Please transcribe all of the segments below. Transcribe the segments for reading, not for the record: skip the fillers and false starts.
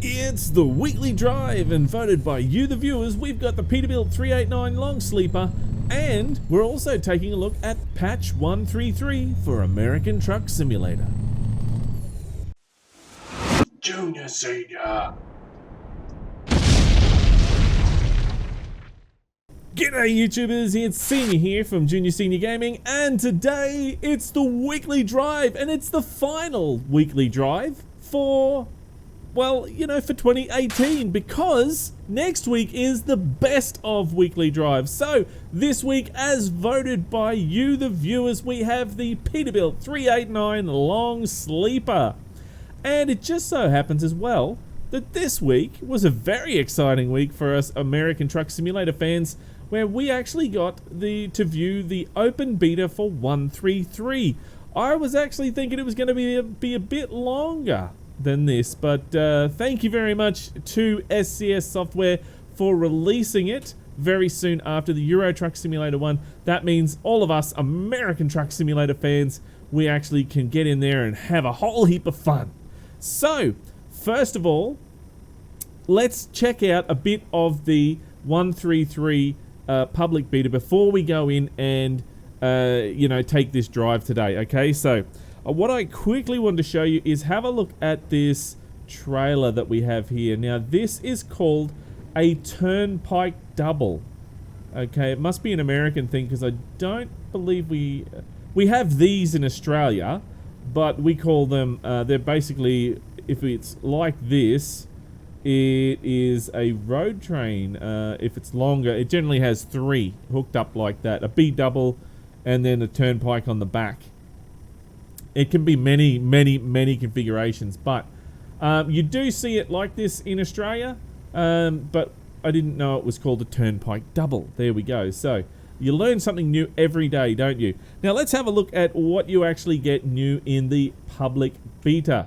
It's the weekly drive, and voted by you, the viewers, we've got the Peterbilt 389 long sleeper, and we're also taking a look at patch 133 for American Truck Simulator. Junior, Senior. G'day YouTubers, it's Senior here from Junior Senior Gaming, and today it's the weekly drive, and it's the final weekly drive for, well, you know, for 2018, because next week is the best of weekly drives. So this week, as voted by you, the viewers, we have the Peterbilt 389 long sleeper. And it just so happens as well that this week was a very exciting week for us American Truck Simulator fans, where we actually got to view the open beta for 133. I was actually thinking it was going to be a bit longer than this, but thank you very much to SCS Software for releasing it very soon after the Euro Truck Simulator 1. That means all of us American Truck Simulator fans, we actually can get in there and have a whole heap of fun. So, first of all, let's check out a bit of the 133 public beta before we go in and take this drive today. Okay, so what I quickly want to show you is have a look at this trailer that we have here. Now this is called a Turnpike Double. Okay, it must be an American thing because I don't believe we have these in Australia, but we call them, they're basically, if it's like this, it is a road train. If it's longer, it generally has 3 hooked up like that, a B double and then a turnpike on the back. It can be many configurations, but you do see it like this in Australia, but I didn't know it was called a Turnpike Double. There we go. So you learn something new every day, don't you? Now let's have a look at what you actually get new in the public beta.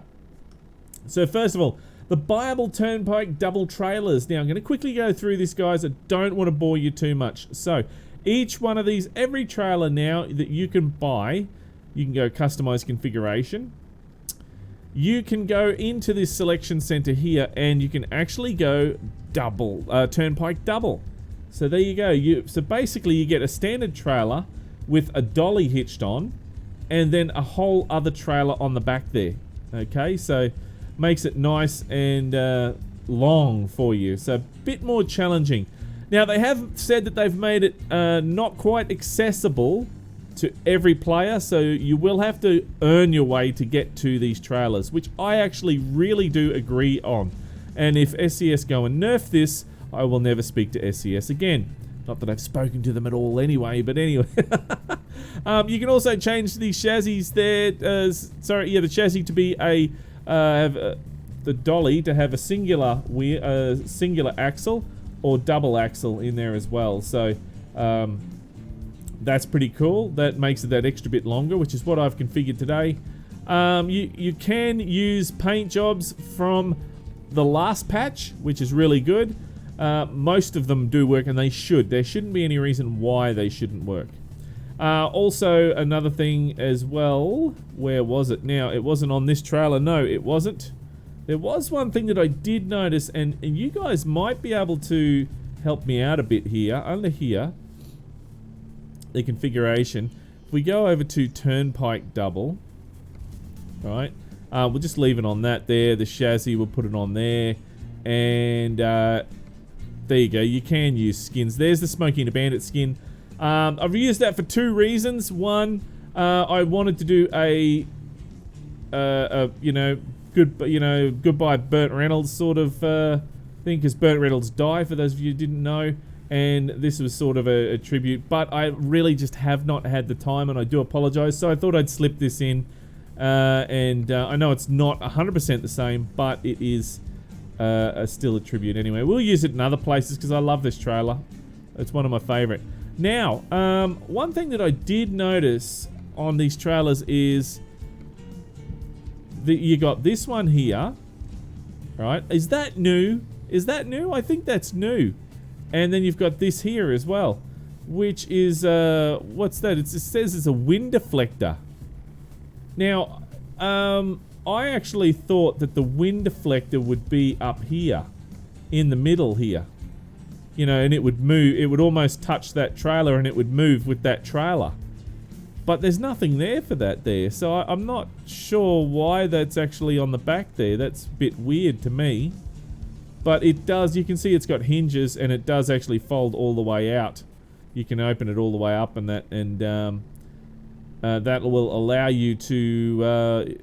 So first of all, the buyable Turnpike Double trailers. Now I'm going to quickly go through this, guys. I don't want to bore you too much. So each one of these, every trailer now that you can buy, you can go customize configuration. You can go into this selection center here and you can actually go double, Turnpike Double. So there you go. So basically you get a standard trailer with a dolly hitched on and then a whole other trailer on the back there. Okay, so makes it nice and long for you. So a bit more challenging. Now they have said that they've made it not quite accessible to every player, so you will have to earn your way to get to these trailers, which I actually really do agree on. And if SCS go and nerf this, I will never speak to SCS again. Not that I've spoken to them at all anyway, but anyway. You can also change the chassis there, the chassis to be a the dolly to have a singular axle or double axle in there as well. So that's pretty cool. That makes it that extra bit longer, which is what I've configured today. You can use paint jobs from the last patch, which is really good. Most of them do work, and they should. There shouldn't be any reason why they shouldn't work. Also, another thing as well, where was it now? It wasn't on this trailer. No, it wasn't. There was one thing that I did notice, and you guys might be able to help me out a bit here. Under here, the configuration, if we go over to Turnpike Double, right, we'll just leave it on that there. The chassis, we'll put it on there, and there you go. You can use skins. There's the Smokey and the Bandit skin. I've used that for 2 reasons. One, I wanted to do a goodbye Burt Reynolds sort of thing, because Burt Reynolds died, for those of you who didn't know, and this was sort of a tribute, but I really just have not had the time, and I do apologize. So I thought I'd slip this in, and I know it's not 100% the same, but it is still a tribute anyway. We'll use it in other places because I love this trailer. It's one of my favorite. Now, one thing that I did notice on these trailers is that you got this one here, right? Is that new? Is that new? I think that's new. And then you've got this here as well, which is, what's that? It says it's a wind deflector. Now, I actually thought that the wind deflector would be up here, in the middle here. You know, and it would move, it would almost touch that trailer and it would move with that trailer. But there's nothing there for that there, so I'm not sure why that's actually on the back there. That's a bit weird to me. But it does, you can see it's got hinges and it does actually fold all the way out. You can open it all the way up and that, and that will allow you to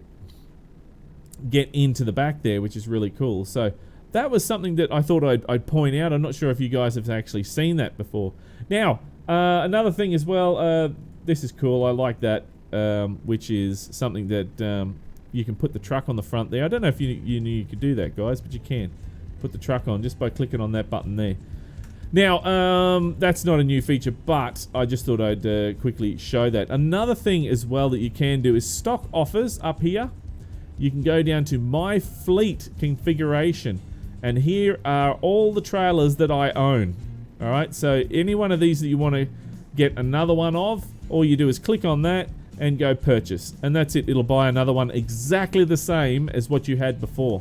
get into the back there, which is really cool. So that was something that I thought I'd point out. I'm not sure if you guys have actually seen that before. Now, another thing as well, this is cool, I like that, which is something that you can put the truck on the front there. I don't know if you knew you could do that, guys, but you can. Put the truck on just by clicking on that button there. Now, that's not a new feature, but I just thought I'd quickly show that. Another thing as well that you can do is stock offers up here. You can go down to My Fleet configuration, and here are all the trailers that I own. Alright, so any one of these that you want to get another one of, all you do is click on that and go purchase, and that's it. It'll buy another one exactly the same as what you had before.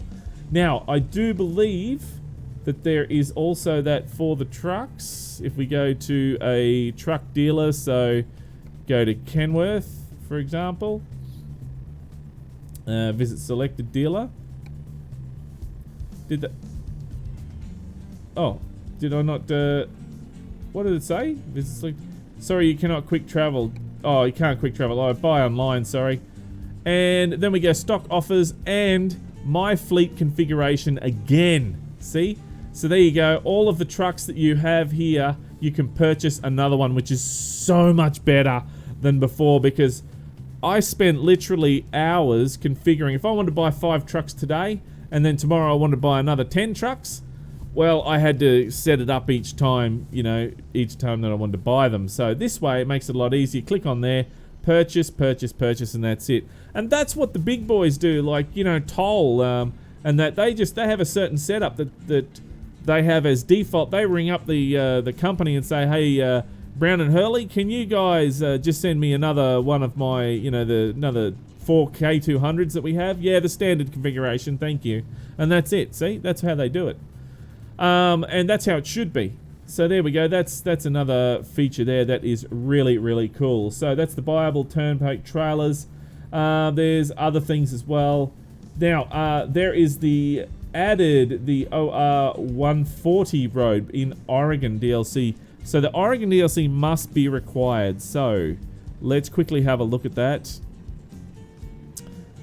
Now, I do believe that there is also that for the trucks. If we go to a truck dealer, so go to Kenworth, for example, visit selected dealer. Did that? Oh, did I not? What did it say? Visit sorry, you cannot quick travel. Oh, you can't quick travel. Oh, buy online. Sorry. And then we go stock offers and My Fleet configuration again. See? So there you go. All of the trucks that you have here, you can purchase another one, which is so much better than before, because I spent literally hours configuring. If I wanted to buy 5 trucks today, and then tomorrow I wanted to buy another 10 trucks, well, I had to set it up each time, you know, each time that I wanted to buy them. So this way, it makes it a lot easier. Click on there, purchase, purchase, purchase, and that's it. And that's what the big boys do, like, you know, Toll, and that they have a certain setup that they have as default. They ring up the company and say, hey, Brown and Hurley, can you guys just send me another one of my, you know, another 4K200s that we have? Yeah, the standard configuration, thank you. And that's it. See, that's how they do it. And that's how it should be. So there we go. That's another feature there that is really, really cool. So that's the buyable Turnpike trailers. There's other things as well. Now, there is the OR 140 road in Oregon DLC. So the Oregon DLC must be required. So let's quickly have a look at that.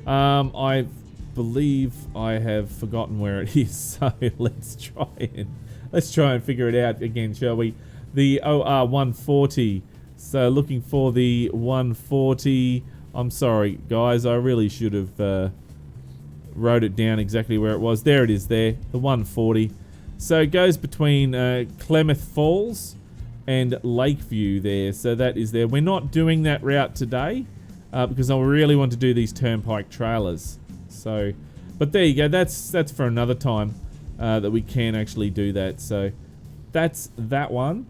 I believe I have forgotten where it is. So let's try and figure it out again, shall we? The OR 140. So looking for the 140. I'm sorry, guys. I really should have wrote it down exactly where it was. There it is there, the 140. So it goes between Klamath Falls and Lakeview there. So that is there. We're not doing that route today because I really want to do these Turnpike trailers. So, but there you go. That's for another time that we can actually do that. So that's that one.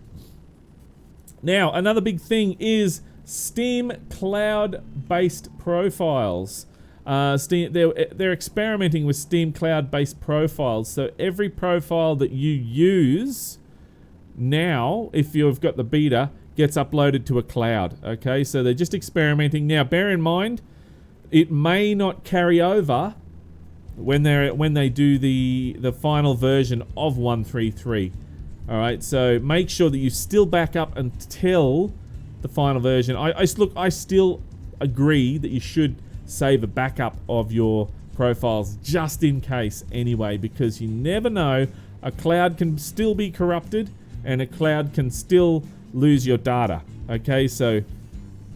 Now, another big thing is Steam cloud-based profiles. They're experimenting with Steam cloud-based profiles. So every profile that you use now, if you've got the beta, gets uploaded to a cloud. Okay, so they're just experimenting. Now, bear in mind, it may not carry over when they do the final version of 133. All right, so make sure that you still back up until the final version. I still agree that you should save a backup of your profiles just in case anyway, because you never know. A cloud can still be corrupted and a cloud can still lose your data. Okay, so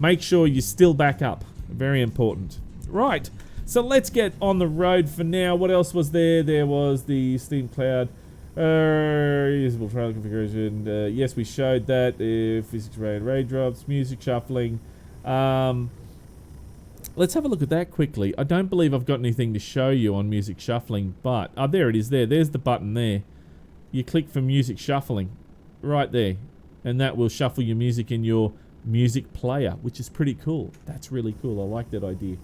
make sure you still back up. Very important. Right, so let's get on the road for now. What else was there? There was the Steam Cloud usable trailer configuration. Yes, we showed that. Physics raid drops, music shuffling. Let's have a look at that quickly. I don't believe I've got anything to show you on music shuffling, but there it is there. There's the button there. You click for music shuffling right there, and that will shuffle your music in your music player, which is pretty cool. That's really cool. I like that idea.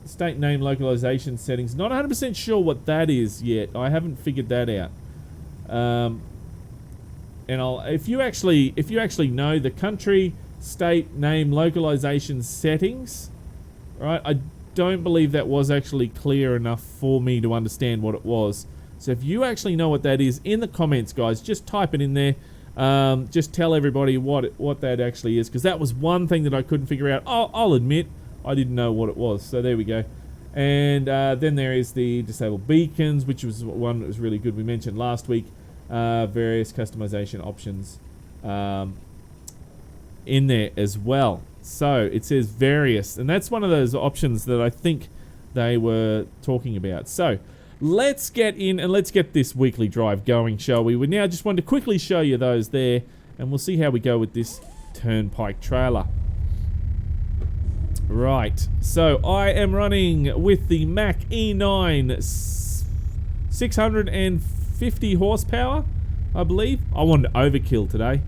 State name localization settings. Not 100% sure what that is yet. I haven't figured that out. And if you actually know the country, state name localization settings, right? I don't believe that was actually clear enough for me to understand what it was. So if you actually know what that is, in the comments, guys, just type it in there. Just tell everybody what that actually is, because that was one thing that I couldn't figure out. I'll admit I didn't know what it was. So there we go. And then there is the disable beacons, which was one that was really good. We mentioned last week. Various customization options in there as well. So it says various, and that's one of those options that I think they were talking about. So let's get in and let's get this weekly drive going, shall we? We now just want to quickly show you those there, and we'll see how we go with this Turnpike trailer. Right, so I am running with the Mack E9 650 horsepower, I believe. I wanted overkill today.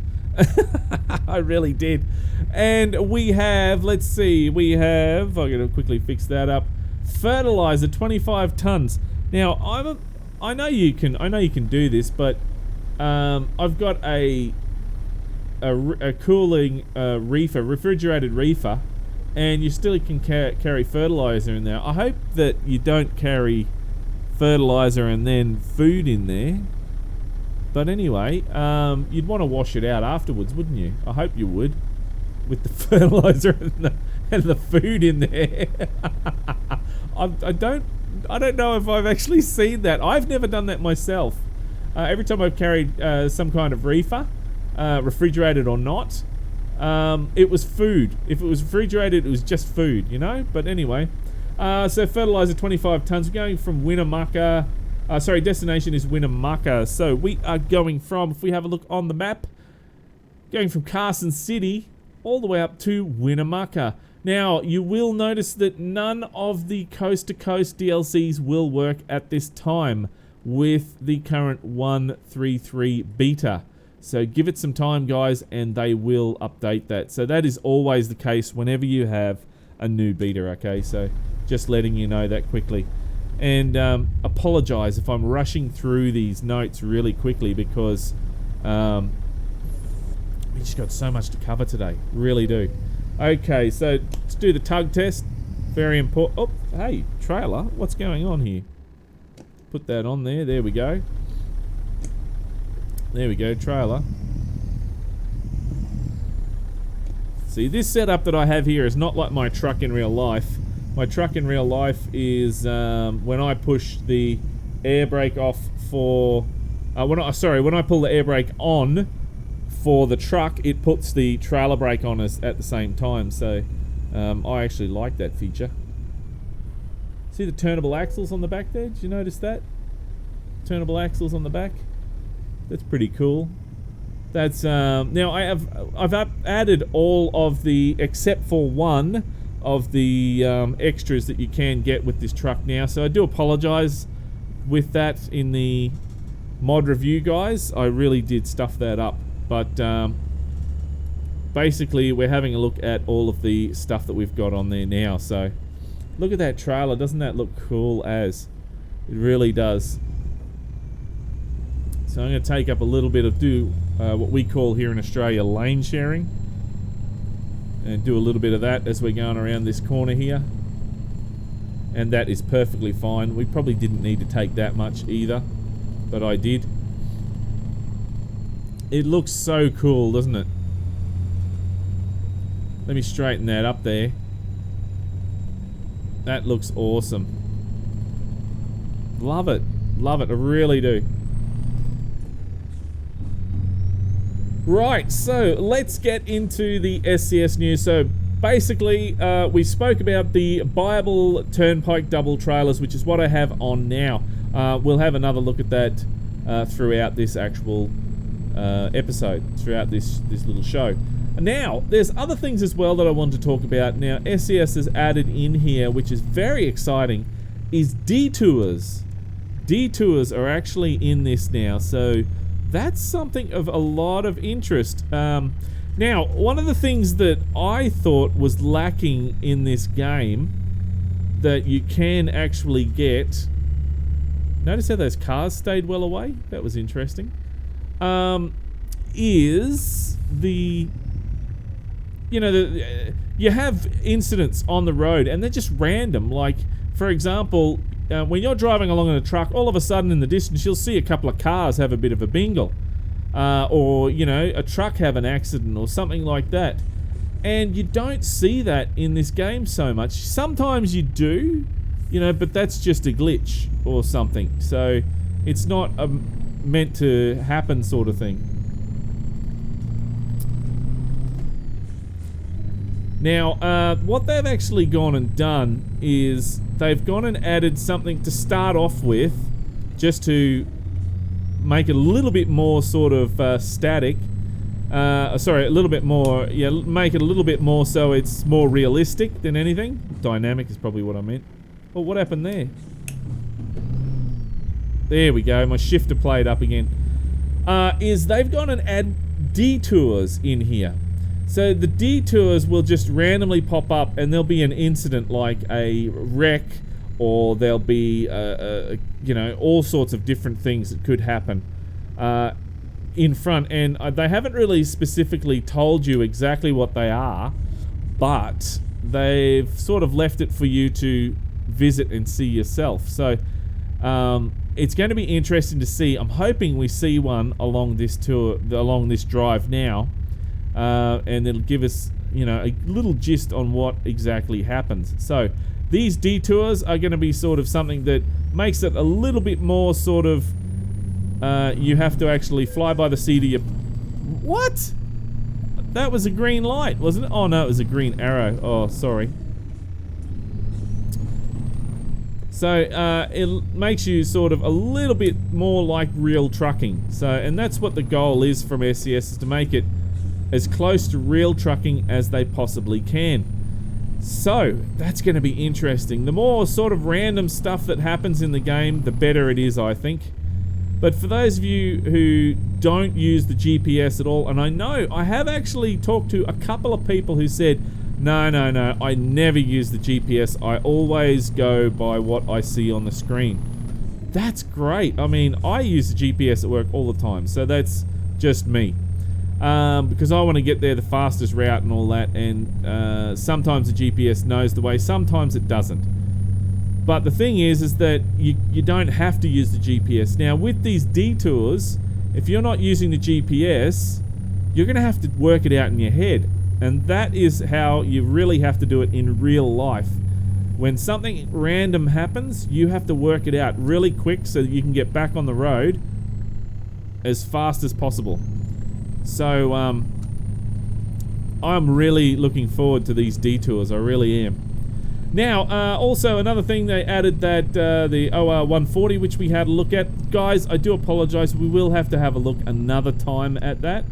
I really did. And we have, let's see, I'm going to quickly fix that up. Fertilizer, 25 tons. Now, I know you can do this, but I've got a cooling reefer, refrigerated reefer, and you still can carry fertilizer in there. I hope that you don't carry fertilizer and then food in there. But anyway, you'd want to wash it out afterwards, wouldn't you? I hope you would, with the fertilizer and the food in there. I don't know if I've actually seen that. I've never done that myself. Every time I've carried some kind of reefer, refrigerated or not, it was food. If it was refrigerated, it was just food, you know? But anyway, so fertilizer, 25 tons. We're going from Winnemucca. Destination is Winnemucca. So we are going from, if we have a look on the map, going from Carson City all the way up to Winnemucca. Now, you will notice that none of the coast-to-coast DLCs will work at this time with the current 1.3.3 beta. So give it some time, guys, and they will update that. So that is always the case whenever you have a new beta, okay? So just letting you know that quickly. And apologize if I'm rushing through these notes really quickly, because we just got so much to cover today. Really do. Okay, so let's do the tug test. Very important. Oh, hey, trailer. What's going on here? Put that on there. There we go. There we go, trailer. See, this setup that I have here is not like my truck in real life. My truck in real life is when I push the air brake off for... when I pull the air brake on for the truck, it puts the trailer brake on us at the same time. So I actually like that feature. See the turnable axles on the back there? Did you notice that? Turnable axles on the back. That's pretty cool. That's now I've added all of the, except for one of the extras that you can get with this truck now. So I do apologize with that in the mod review, guys. I really did stuff that up. But basically we're having a look at all of the stuff that we've got on there now. So look at that trailer. Doesn't that look cool as? It really does. So I'm going to take up a little bit of what we call here in Australia lane sharing, and do a little bit of that as we're going around this corner here. And that is perfectly fine. We probably didn't need to take that much either, but I did. It looks so cool, doesn't it? Let me straighten that up there. That looks awesome. Love it. Love it. I really do. Right, so let's get into the SCS news. So basically, we spoke about the buyable Turnpike Double trailers, which is what I have on now. We'll have another look at that throughout this actual episode, throughout this little show. Now, there's other things as well that I want to talk about. Now, SCS has added in here, which is very exciting, is Detours. Detours are actually in this now, so that's something of a lot of interest. Now, one of the things that I thought was lacking in this game that you can actually get. Notice how those cars stayed well away? That was interesting. Is the... You know, you have incidents on the road, and they're just random. Like, for example, when you're driving along in a truck, all of a sudden in the distance, you'll see a couple of cars have a bit of a bingle. Or, you know, a truck have an accident or something like that. And you don't see that in this game so much. Sometimes you do, you know, but that's just a glitch or something. So it's not a meant to happen sort of thing. Now, what they've actually gone and done is they've gone and added something to start off with, just to make it a little bit more sort of static. Sorry, a little bit more, yeah, make it a little bit more so it's more realistic than anything. Dynamic is probably what I meant. Oh, what happened there? There we go, my shifter played up again. Is they've gone and add detours in here. So the detours will just randomly pop up, and there'll be an incident like a wreck, or there'll be, you know, all sorts of different things that could happen in front. And they haven't really specifically told you exactly what they are, but they've sort of left it for you to visit and see yourself. So it's going to be interesting to see. I'm hoping we see one along this tour, along this drive now. And it'll give us, you know, a little gist on what exactly happens. So these detours are going to be sort of something that makes it a little bit more sort of, you have to actually fly by the seat of your... What? That was a green light, wasn't it? Oh no, it was a green arrow. Oh, sorry. So it makes you sort of a little bit more like real trucking. So, and that's what the goal is from SCS, is to make it as close to real trucking as they possibly can. So that's going to be interesting. The more sort of random stuff that happens in the game, the better it is, I think. But for those of you who don't use the GPS at all, and I know I have actually talked to a couple of people who said, no, I never use the GPS. I always go by what I see on the screen. That's great. I mean, I use the GPS at work all the time, so that's just me. Because I want to get there the fastest route and all that, and sometimes the GPS knows the way, sometimes it doesn't. But the thing is that you don't have to use the GPS. Now with these detours, if you're not using the GPS, you're going to have to work it out in your head, and that is how you really have to do it in real life. When something random happens, you have to work it out really quick so that you can get back on the road as fast as possible. So, I'm really looking forward to these detours, I really am. Now, also another thing, they added that the OR140, which we had a look at. Guys, I do apologise, we will have to have a look another time at that.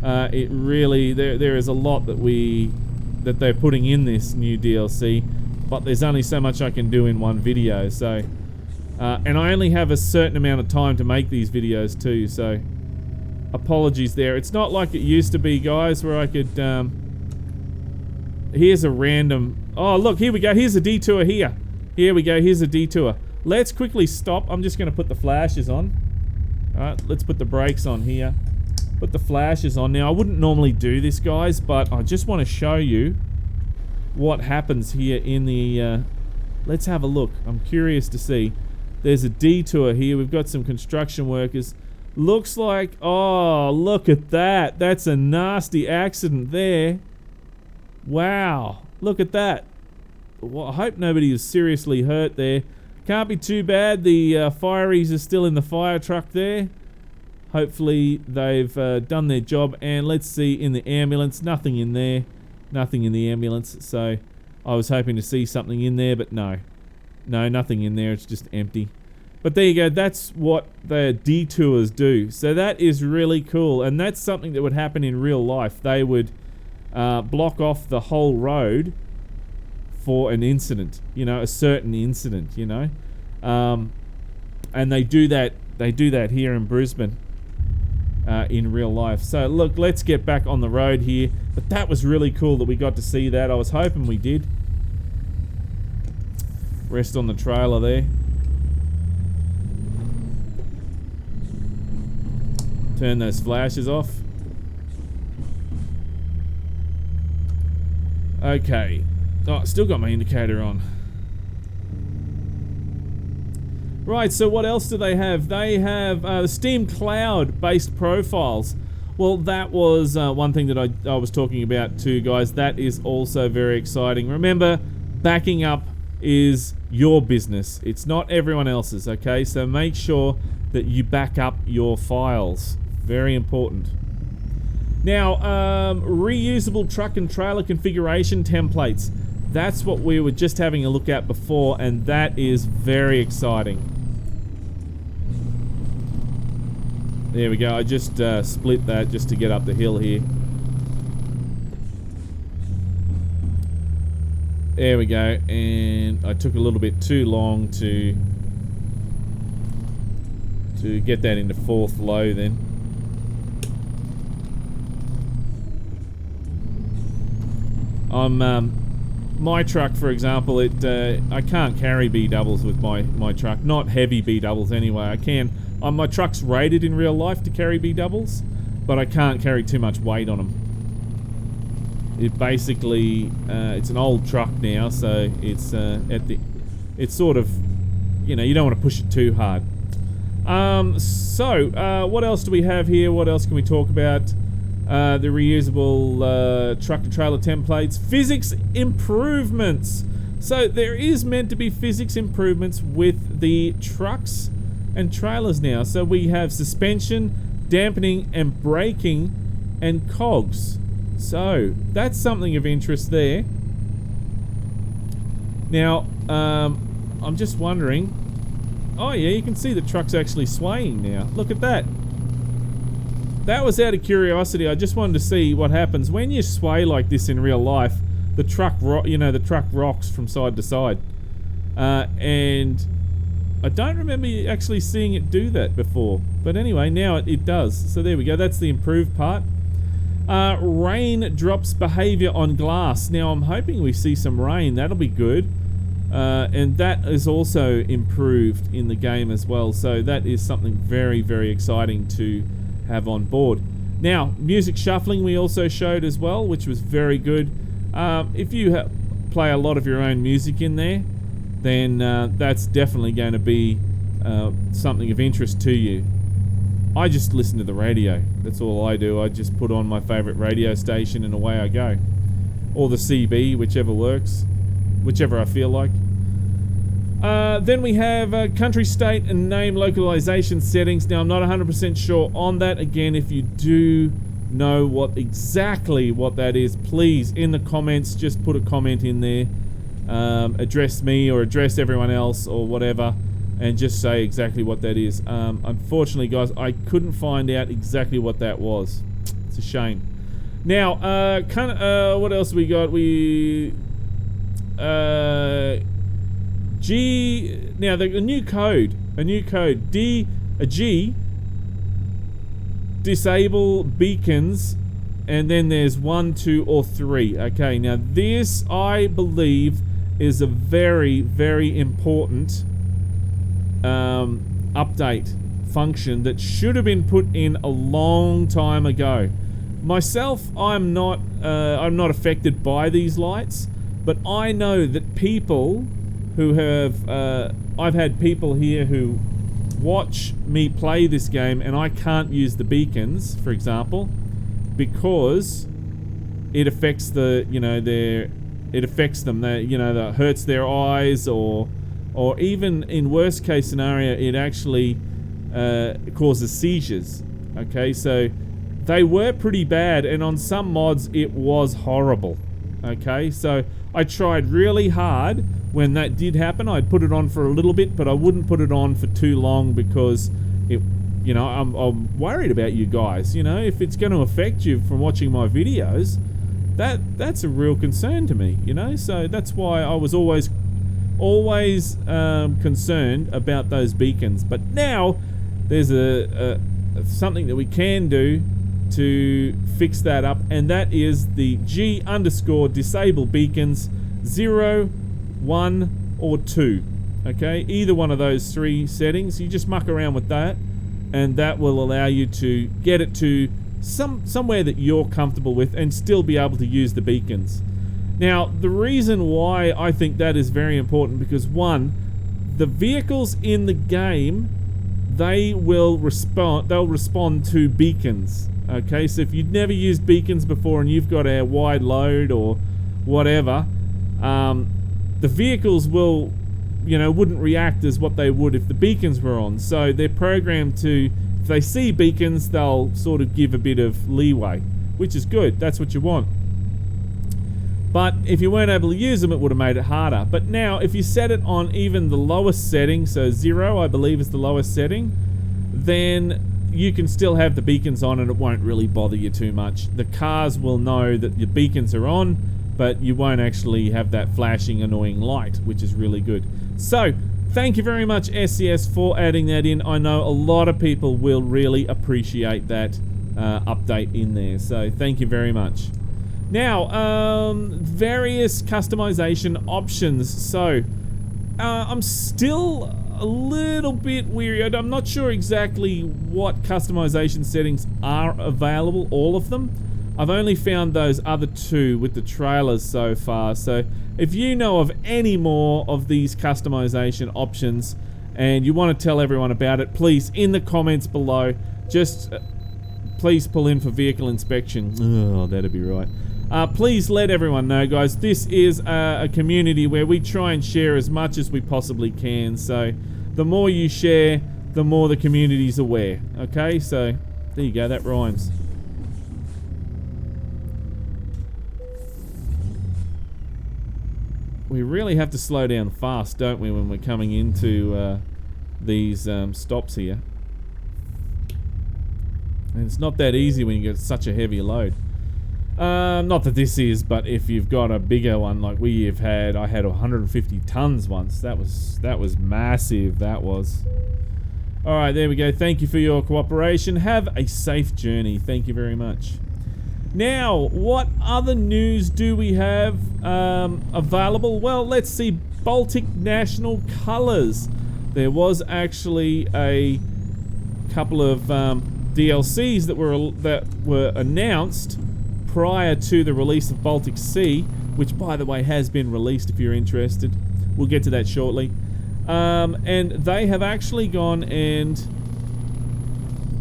It really, there is a lot that they're putting in this new DLC, but there's only so much I can do in one video, so... and I only have a certain amount of time to make these videos too, so... Apologies there. It's not like it used to be, guys, where I could, here's a random... Oh, look, here we go. Here's a detour here. Here we go. Here's a detour. Let's quickly stop. I'm just going to put the flashes on. Alright, let's put the brakes on here. Put the flashes on. Now, I wouldn't normally do this, guys, but I just want to show you what happens here in the... let's have a look. I'm curious to see. There's a detour here. We've got some construction workers... Looks like, oh, look at that. That's a nasty accident there. Wow, look at that. Well, I hope nobody is seriously hurt there. Can't be too bad. The fireys are still in the fire truck there. Hopefully they've done their job. And let's see, in the ambulance, nothing in there. Nothing in the ambulance. So I was hoping to see something in there, but no. No, nothing in there. It's just empty. But there you go, that's what the detours do. So that is really cool, and that's something that would happen in real life. They would block off the whole road for an incident, you know, a certain incident, you know. And they do that here in Brisbane in real life. So look, let's get back on the road here. But that was really cool that we got to see that. I was hoping we did. Rest on the trailer there. Turn those flashes off. Okay. Oh, still got my indicator on. Right, so what else do they have? They have the Steam Cloud-based profiles. Well, that was one thing that I was talking about too, guys. That is also very exciting. Remember, backing up is your business. It's not everyone else's, okay? So make sure that you back up your files. Very important. Now, reusable truck and trailer configuration templates. That's what we were just having a look at before, and that is very exciting. There we go. I just split that just to get up the hill here. There we go. And I took a little bit too long to get that into 4th low then. My truck, for example, I can't carry B doubles with my truck. Not heavy B doubles anyway. I can. My truck's rated in real life to carry B doubles, but I can't carry too much weight on them. It basically, it's an old truck now, so it's it's sort of, you know, you don't want to push it too hard. What else do we have here? What else can we talk about? The reusable truck and trailer templates. Physics improvements. So there is meant to be physics improvements with the trucks and trailers now. So we have suspension, dampening and braking and cogs. So that's something of interest there. Now, I'm just wondering. Oh yeah, you can see the truck's actually swaying now. Look at that. That was out of curiosity. I just wanted to see what happens when you sway like this in real life. The truck, the truck rocks from side to side, and I don't remember actually seeing it do that before. But anyway, now it does. So there we go. That's the improved part. Rain drops behavior on glass. Now I'm hoping we see some rain. That'll be good. And that is also improved in the game as well. So that is something very, very exciting to have on board. Now, music shuffling we also showed as well, which was very good. If you play a lot of your own music in there, then that's definitely going to be something of interest to you. I just listen to the radio. That's all I do. I just put on my favorite radio station and away I go. Or the CB, whichever works. Whichever I feel like. Then we have country, state, and name localization settings. Now, I'm not 100% sure on that. Again, if you do know exactly what that is, please, in the comments, just put a comment in there. Address me or address everyone else or whatever, and just say exactly what that is. Unfortunately, guys, I couldn't find out exactly what that was. It's a shame. Now, what else we got? Now a new code, G, disable beacons, and then there's 1, 2, or 3. Okay, now this I believe is a very, very important update function that should have been put in a long time ago. Myself, I'm not affected by these lights, but I know that people who have I've had people here who watch me play this game, and I can't use the beacons, for example, because it affects it affects them. That hurts their eyes, or even in worst case scenario, it actually causes seizures. Okay, so they were pretty bad, and on some mods it was horrible. Okay, so I tried really hard when that did happen. I'd put it on for a little bit, but I wouldn't put it on for too long because I'm worried about you guys. If it's going to affect you from watching my videos, that's a real concern to me. So that's why I was always concerned about those beacons. But now there's something that we can do to fix that up, and that is the G_disable beacons 0, 1, or 2. Okay, either one of those 3 settings. You just muck around with that, and that will allow you to get it to somewhere that you're comfortable with and still be able to use the beacons. Now, the reason why I think that is very important, because one, the vehicles in the game, they'll respond to beacons. Okay, so if you've never used beacons before and you've got a wide load or whatever, the vehicles will, wouldn't react as what they would if the beacons were on. So they're programmed to, if they see beacons, they'll sort of give a bit of leeway, which is good. That's what you want. But if you weren't able to use them, it would have made it harder. But now, if you set it on even the lowest setting, so 0, I believe, is the lowest setting, then you can still have the beacons on and it won't really bother you too much. The cars will know that your beacons are on, but you won't actually have that flashing, annoying light, which is really good. So, thank you very much, SCS, for adding that in. I know a lot of people will really appreciate that update in there, so thank you very much. Now, various customization options. So, I'm still a little bit weary. I'm not sure exactly what customization settings are available, all of them. I've only found those other 2 with the trailers so far. So, if you know of any more of these customization options and you want to tell everyone about it, please, in the comments below, just please pull in for vehicle inspection. Oh, that'd be right. Please let everyone know, guys. This is a community where we try and share as much as we possibly can. So the more you share, the more the community's aware. Okay, so there you go. That rhymes. We really have to slow down fast, don't we, when we're coming into these stops here. And it's not that easy when you get such a heavy load. Not that this is, but if you've got a bigger one like we have had, I had 150 tons once. That was massive. That was. All right, there we go. Thank you for your cooperation. Have a safe journey. Thank you very much. Now, what other news do we have available? Well, let's see. Baltic national colours. There was actually a couple of DLCs that were announced prior to the release of Baltic Sea, which, by the way, has been released if you're interested. We'll get to that shortly. And they have actually gone and...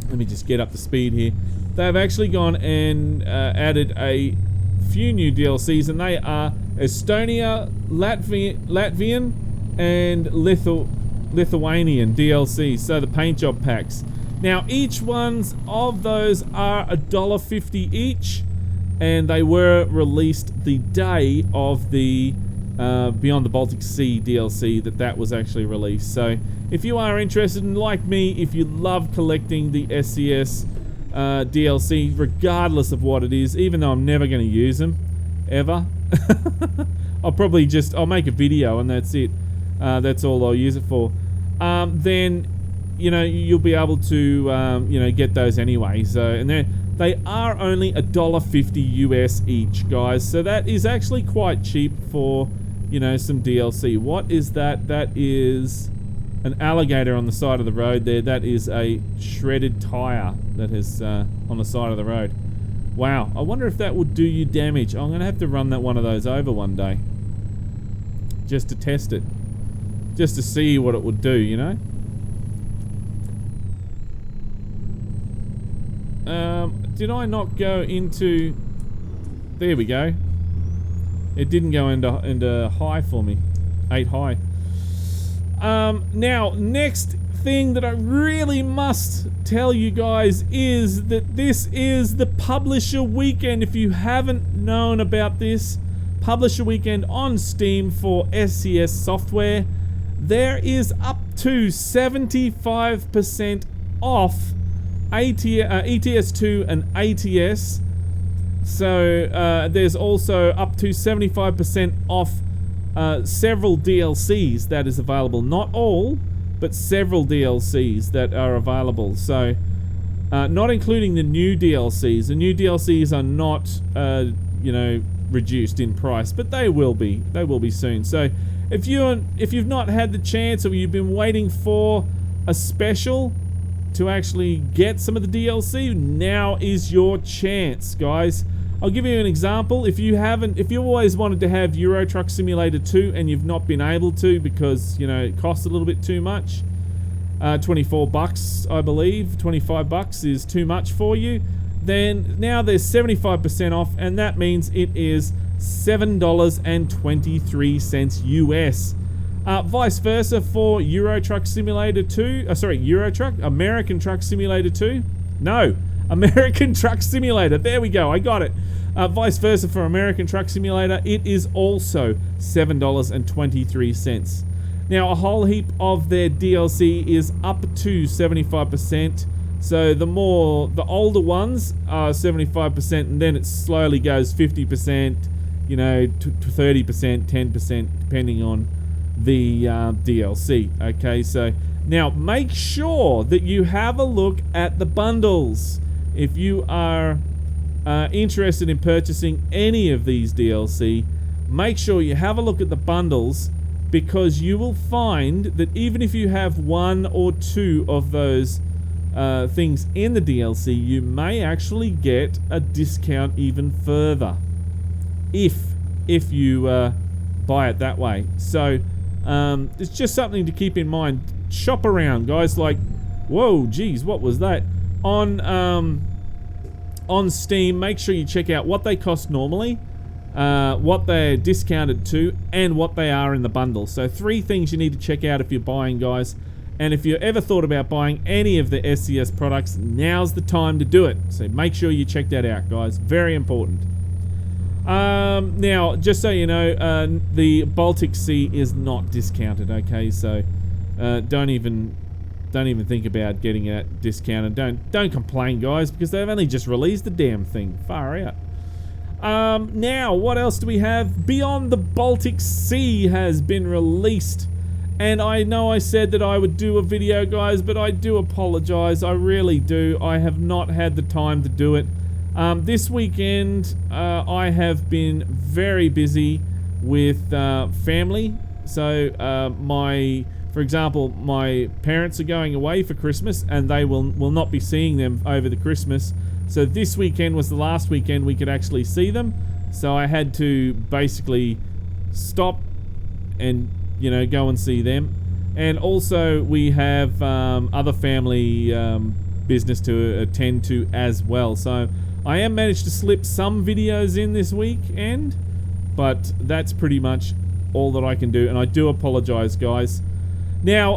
Let me just get up to speed here. They have actually gone and added a few new DLCs, and they are Estonia, Latvian, and Lithuanian DLCs, so the paint job packs. Now, each ones of those are $1.50 each, and they were released the day of the Beyond the Baltic Sea DLC that was actually released. So if you are interested, and like me, if you love collecting the SCS DLC, regardless of what it is, even though I'm never going to use them ever, I'll make a video and that's it. That's all I'll use it for. Then you'll be able to get those anyway. So, and they are only $1.50 US each, guys. So that is actually quite cheap for some DLC. What is that? That is an alligator on the side of the road there. That is a shredded tire that is on the side of the road. Wow, I wonder if that would do you damage. I'm gonna have to run one of those over one day just to test it, just to see what it would do, Did I not go into... There we go. It didn't go into high for me. 8 high. Now, next thing that I really must tell you guys is that this is the Publisher Weekend. If you haven't known about this, Publisher Weekend on Steam for SCS software, there is up to 75% off ETS2 and ATS. So there's also up to 75% off several DLCs that is available. Not all, but several DLCs that are available. So not including the new DLCs. The new DLCs are not reduced in price, but they will be. They will be soon. So if you've not had the chance, or you've been waiting for a special to actually get some of the DLC, now is your chance, guys. I'll give you an example. If you always wanted to have Euro Truck Simulator 2 and you've not been able to because, you know, it costs a little bit too much, 24 bucks, I believe, 25 bucks is too much for you, then now there's 75% off, and that means it is $7.23 US. Vice versa for Euro Truck Simulator 2, American Truck Simulator 2? No, American Truck Simulator, there we go, I got it. Vice versa for American Truck Simulator, it is also $7.23. Now, a whole heap of their DLC is up to 75%. So the older ones are 75%, and then it slowly goes 50%, you know, to 30%, 10%, depending on the DLC. Okay, so now make sure that you have a look at the bundles. If you are interested in purchasing any of these DLC, make sure you have a look at the bundles, because you will find that even if you have one or two of those things in the DLC, you may actually get a discount even further if you buy it that way. So it's just something to keep in mind. Shop around, guys. Like, whoa, geez, what was that? On Steam, make sure you check out what they cost normally, what they're discounted to, and what they are in the bundle. So 3 things you need to check out if you're buying, guys. And if you ever thought about buying any of the SCS products, now's the time to do it. So make sure you check that out, guys. Very important. Now, just so you know, the Baltic Sea is not discounted, okay? So don't even think about getting it discounted. Don't complain, guys, because they've only just released the damn thing. Far out. Now, what else do we have? Beyond the Baltic Sea has been released. And I know I said that I would do a video, guys, but I do apologize. I really do. I have not had the time to do it. This weekend, I have been very busy with family. So, for example, my parents are going away for Christmas, and they will not be seeing them over the Christmas. So this weekend was the last weekend we could actually see them. So I had to basically stop and, you know, go and see them. And also we have other family business to attend to as well. So I am managed to slip some videos in this weekend, but that's pretty much all that I can do, and I do apologize, guys. Now,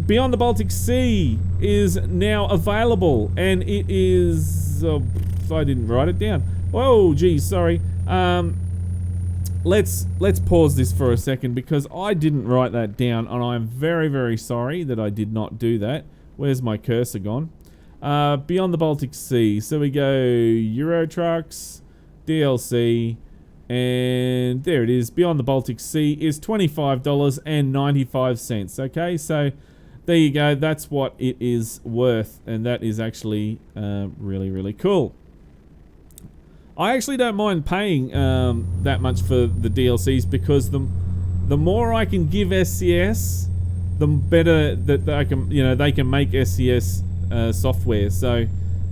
Beyond the Baltic Sea is now available, and it is... I didn't write it down. Whoa, geez, sorry. Let's pause this for a second, because I didn't write that down, and I'm very, very sorry that I did not do that. Where's my cursor gone? Beyond the Baltic Sea. So we go Euro Trucks, DLC, and there it is. Beyond the Baltic Sea is $25.95. Okay, so there you go. That's what it is worth, and that is actually really, really cool. I actually don't mind paying that much for the DLCs, because the more I can give SCS, the better that I can, you know, they can make SCS software. So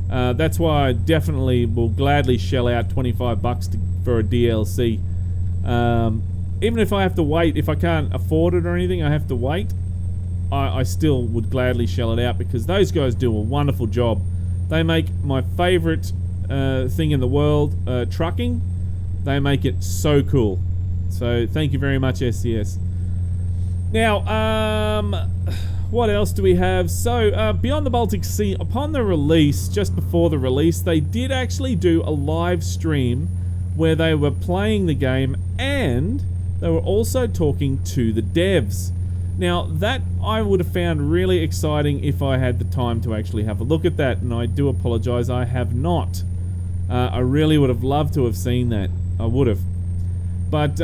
that's why I definitely will gladly shell out 25 bucks for a DLC. Even if I have to wait, if I can't afford it or anything, I have to wait, I still would gladly shell it out, because those guys do a wonderful job. They make my favorite thing in the world, trucking. They make it so cool. So thank you very much, SCS. Now, what else do we have? So, Beyond the Baltic Sea, upon the release, just before the release, they did actually do a live stream where they were playing the game, and they were also talking to the devs. Now, that I would have found really exciting if I had the time to actually have a look at that, and I do apologize, I have not. I really would have loved to have seen that. I would have. But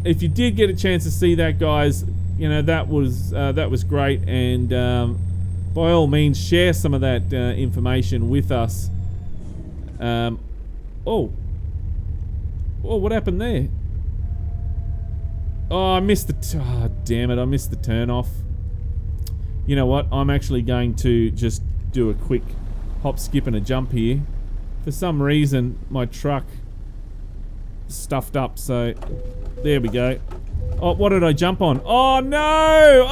if you did get a chance to see that, guys, you know, that was great, and by all means, share some of that information with us. Oh, what happened there? Oh, I missed the... Oh, damn it. I missed the turn off. You know what? I'm actually going to just do a quick hop, skip, and a jump here. For some reason, my truck stuffed up, so there we go. Oh, what did I jump on? Oh, no!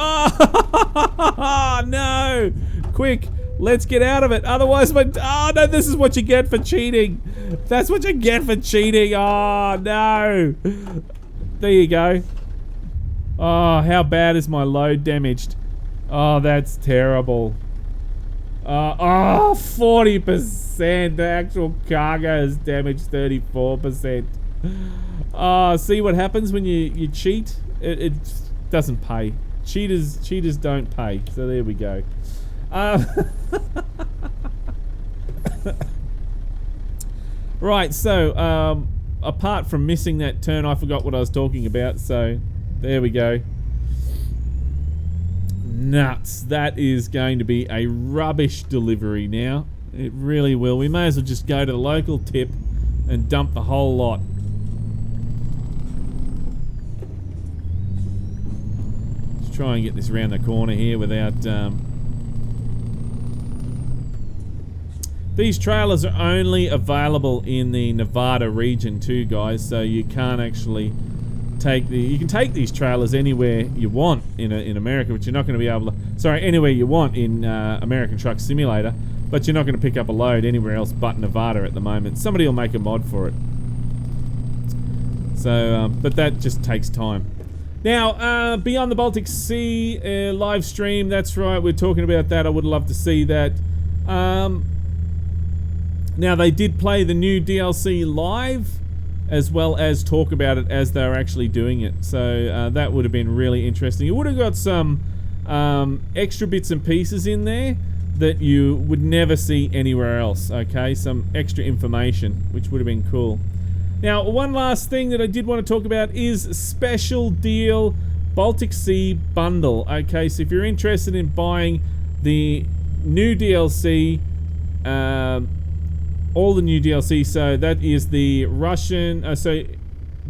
Oh, no! Quick, let's get out of it. Otherwise, oh, no, this is what you get for cheating. That's what you get for cheating. Oh, no. There you go. Oh, how bad is my load damaged? Oh, that's terrible. Oh, 40%. The actual cargo is damaged 34%. Oh, see what happens when you cheat? It doesn't pay. Cheaters don't pay. So there we go. Right, so apart from missing that turn, I forgot what I was talking about. So there we go. Nuts. That is going to be a rubbish delivery now. It really will. We may as well just go to the local tip and dump the whole lot. Let's try and get this around the corner here without... These trailers are only available in the Nevada region too, guys, so you can't actually... You can take these trailers anywhere you want in America, but you're not going to be able to... Sorry, anywhere you want in American Truck Simulator, but you're not going to pick up a load anywhere else but Nevada at the moment. Somebody will make a mod for it. So, but that just takes time. Now, Beyond the Baltic Sea live stream, that's right, we're talking about that. I would love to see that. Now, they did play the new DLC live, as well as talk about it as they're actually doing it. So that would have been really interesting. You would have got some extra bits and pieces in there that you would never see anywhere else, okay? Some extra information, which would have been cool. Now, one last thing that I did want to talk about is Special Deal Baltic Sea Bundle, okay? So if you're interested in buying the new DLC, all the new DLC, so that is the Russian, what is it?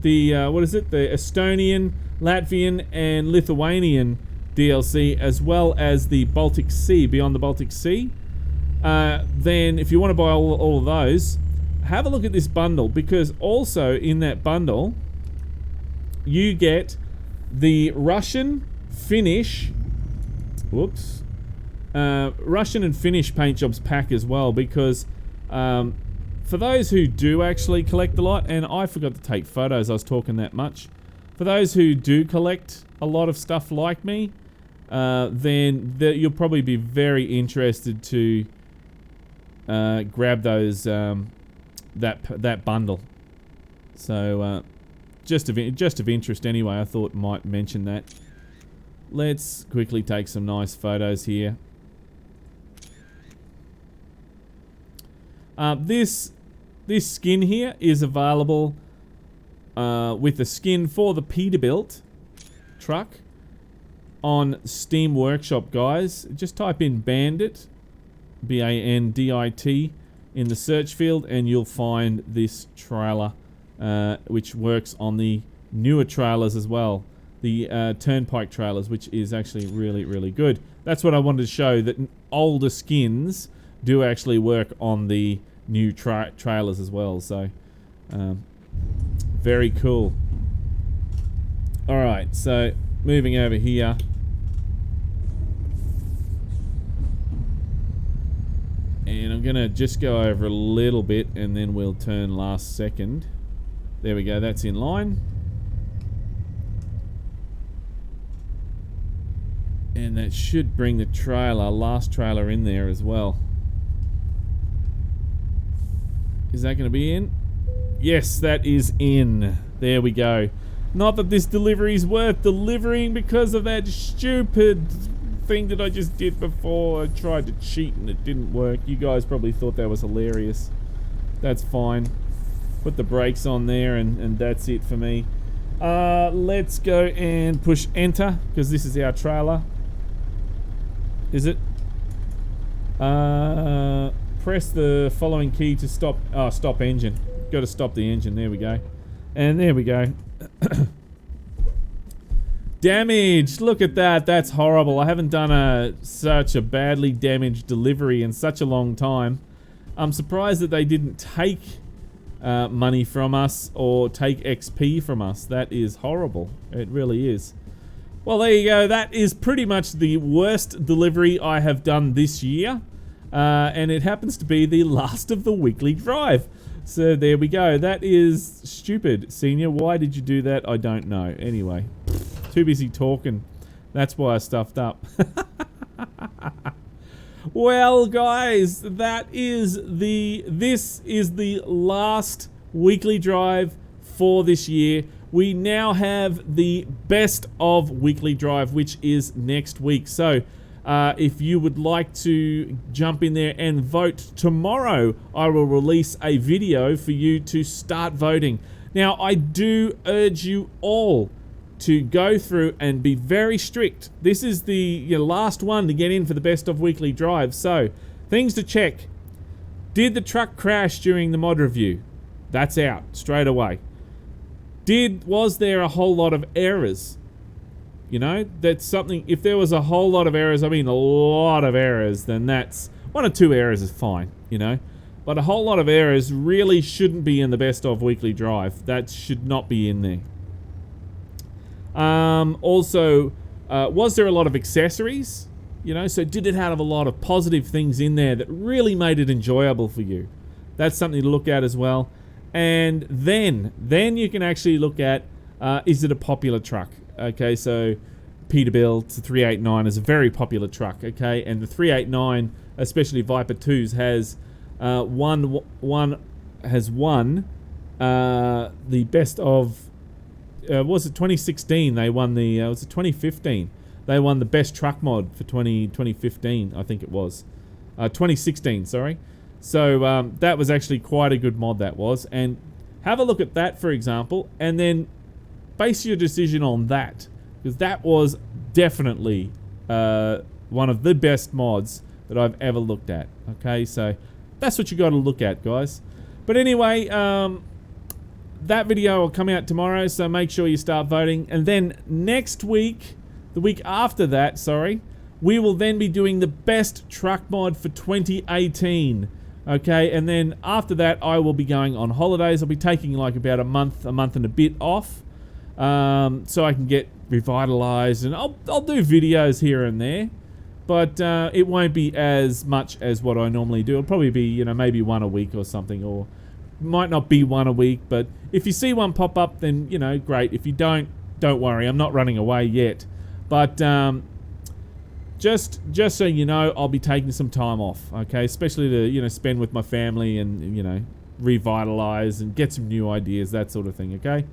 The Estonian, Latvian, and Lithuanian DLC, as well as the Baltic Sea, Beyond the Baltic Sea. Then, if you want to buy all of those, have a look at this bundle, because also in that bundle, you get the Russian, Finnish, Russian and Finnish paint jobs pack as well, because for those who do actually collect a lot, and I forgot to take photos, I was talking that much. For those who do collect a lot of stuff like me, then you'll probably be very interested to grab those that bundle. So just of interest anyway. I thought might mention that. Let's quickly take some nice photos here. This skin here is available with the skin for the Peterbilt truck on Steam Workshop, guys. Just type in Bandit, B-A-N-D-I-T, in the search field, and you'll find this trailer, which works on the newer trailers as well, the Turnpike trailers, which is actually really, really good. That's what I wanted to show, that older skins do actually work on the new trailers as well. So very cool. Alright, so moving over here, and I'm gonna just go over a little bit and then we'll turn last second. There we go, that's in line. And that should bring the last trailer in there as well. Is that going to be in? Yes, that is in. There we go. Not that this delivery is worth delivering because of that stupid thing that I just did before. I tried to cheat and it didn't work. You guys probably thought that was hilarious. That's fine. Put the brakes on there and that's it for me. Let's go and push enter, because this is our trailer. Is it? Press the following key to stop. Oh, stop engine. Got to stop the engine. There we go. And there we go. Damaged. Look at that. That's horrible. I haven't done such a badly damaged delivery in such a long time. I'm surprised that they didn't take money from us or take XP from us. That is horrible. It really is. Well, there you go. That is pretty much the worst delivery I have done this year. And it happens to be the last of the weekly drive. So there we go. That is stupid, Senior. Why did you do that? I don't know. Anyway, too busy talking. That's why I stuffed up. Well, guys, this is the last weekly drive for this year. We now have the best of weekly drive, which is next week. So if you would like to jump in there and vote tomorrow, I will release a video for you to start voting. Now, I do urge you all to go through and be very strict. This is the last one to get in for the best of weekly drive. So, things to check. Did the truck crash during the mod review? That's out straight away. Was there a whole lot of errors? You know, that's something. If there was a whole lot of errors, I mean a lot of errors, then that's 1 or 2 errors is fine, you know. But a whole lot of errors really shouldn't be in the best of weekly drive. That should not be in there. Also, was there a lot of accessories? You know, so did it have a lot of positive things in there that really made it enjoyable for you? That's something to look at as well. And then you can actually look at, is it a popular truck? Okay, so Peterbilt 389 is a very popular truck, okay? And the 389, especially Viper 2s, has won the best of, was it 2016? They won the, was it 2015? They won the best truck mod for 2015, I think it was. 2016, sorry. So that was actually quite a good mod, that was. And have a look at that, for example, and then base your decision on that, because that was definitely one of the best mods that I've ever looked at. Okay, so that's what you got to look at, guys. But anyway, that video will come out tomorrow, so make sure you start voting. And then next week, the week after that, sorry, we will then be doing the best truck mod for 2018. Okay, and then after that, I will be going on holidays. I'll be taking like about a month and a bit off, so I can get revitalized, and I'll do videos here and there, but it won't be as much as what I normally do. It'll probably be, you know, maybe 1 a week or something, or might not be 1 a week, but if you see one pop up, then, you know, great. If you don't worry, I'm not running away yet. But just so you know, I'll be taking some time off, okay? Especially to, you know, spend with my family and, you know, revitalize and get some new ideas, that sort of thing, okay?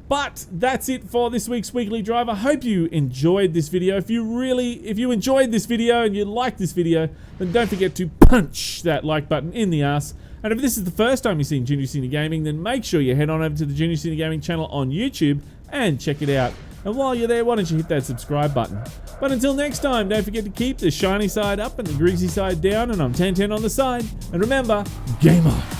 But that's it for this week's Weekly Drive. I hope you enjoyed this video. If you enjoyed this video and you liked this video, then don't forget to punch that like button in the ass. And if this is the first time you've seen Junior Senior Gaming, then make sure you head on over to the Junior Senior Gaming channel on YouTube and check it out. And while you're there, why don't you hit that subscribe button? But until next time, don't forget to keep the shiny side up and the greasy side down, and I'm 1010 on the side. And remember, game on!